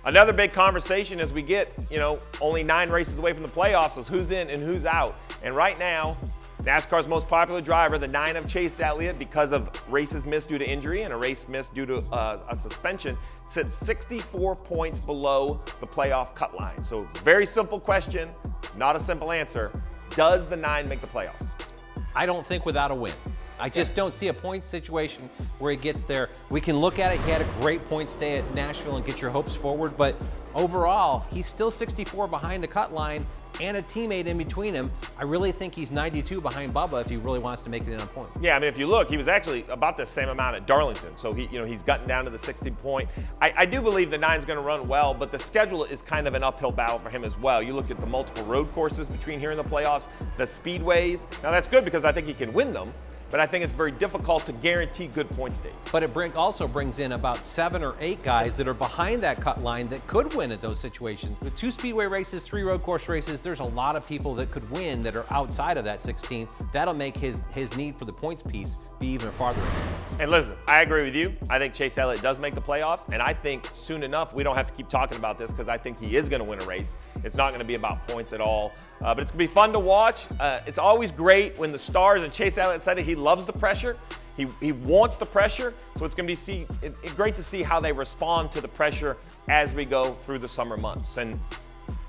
Another big conversation as we get, only 9 races away from the playoffs is who's in and who's out. And right now, NASCAR's most popular driver, the 9 of Chase Elliott, because of races missed due to injury and a race missed due to a suspension, sits 64 points below the playoff cut line. So it's a very simple question, not a simple answer. Does the 9 make the playoffs? I don't think without a win. I just don't see a point situation where he gets there. We can look at it. He had a great points day at Nashville and get your hopes forward, but overall, he's still 64 behind the cut line and a teammate in between him. I really think he's 92 behind Bubba if he really wants to make it in on points. Yeah, I mean, if you look, he was actually about the same amount at Darlington. So he's gotten down to the 60 point. I do believe the 9's going to run well, but the schedule is kind of an uphill battle for him as well. You look at the multiple road courses between here and the playoffs, the speedways. Now that's good because I think he can win them, but I think it's very difficult to guarantee good points days. But it also brings in about 7 or 8 guys that are behind that cut line that could win at those situations. With 2 speedway races, 3 road course races, there's a lot of people that could win that are outside of that 16. That'll make his need for the points piece be even farther advanced. And listen, I agree with you. I think Chase Elliott does make the playoffs, and I think soon enough we don't have to keep talking about this because I think he is going to win a race. It's not going to be about points at all, but it's going to be fun to watch. It's always great when the stars, and Chase Elliott said it, he loves the pressure. He wants the pressure, so it's going to be great to see how they respond to the pressure as we go through the summer months. And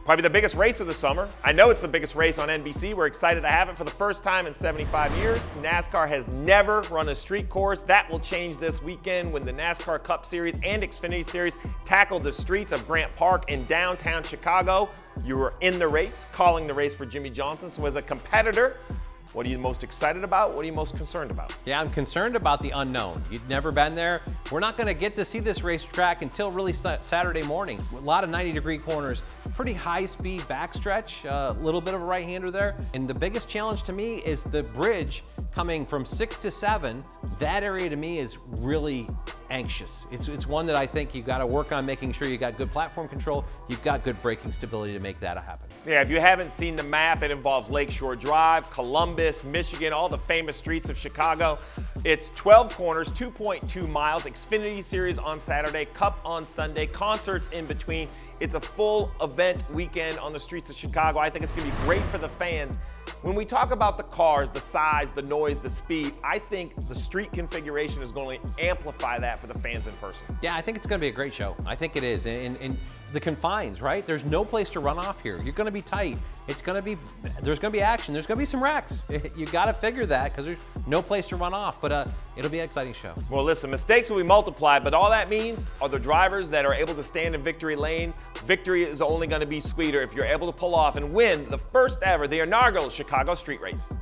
probably the biggest race of the summer. I know it's the biggest race on NBC. We're excited to have it for the first time in 75 years. NASCAR has never run a street course. That will change this weekend when the NASCAR Cup Series and Xfinity Series tackle the streets of Grant Park in downtown Chicago. You were in the race, calling the race for Jimmy Johnson. So as a competitor, what are you most excited about? What are you most concerned about? Yeah, I'm concerned about the unknown. You've never been there. We're not going to get to see this racetrack until really Saturday morning. A lot of 90-degree corners, pretty high-speed backstretch, a little bit of a right-hander there. And the biggest challenge to me is the bridge coming from 6 to 7. That area to me is really anxious. It's one that I think you've got to work on making sure you got good platform control, you've got good braking stability to make that happen. Yeah, if you haven't seen the map, it involves Lakeshore Drive, Columbus, Michigan, all the famous streets of Chicago. It's 12 corners, 2.2 miles, Xfinity Series on Saturday, Cup on Sunday, concerts in between. It's a full event weekend on the streets of Chicago. I think it's going to be great for the fans. When we talk about the cars, the size, the noise, the speed, I think the street configuration is going to amplify that for the fans in person. Yeah, I think it's going to be a great show. I think it is. And the confines, right? There's no place to run off here. You're going to be tight. There's going to be action. There's going to be some wrecks. You got to figure that because there's no place to run off. But it'll be an exciting show. Well, listen, mistakes will be multiplied, but all that means are the drivers that are able to stand in victory lane. Victory is only going to be sweeter if you're able to pull off and win the first ever, the inaugural Chicago Street Race.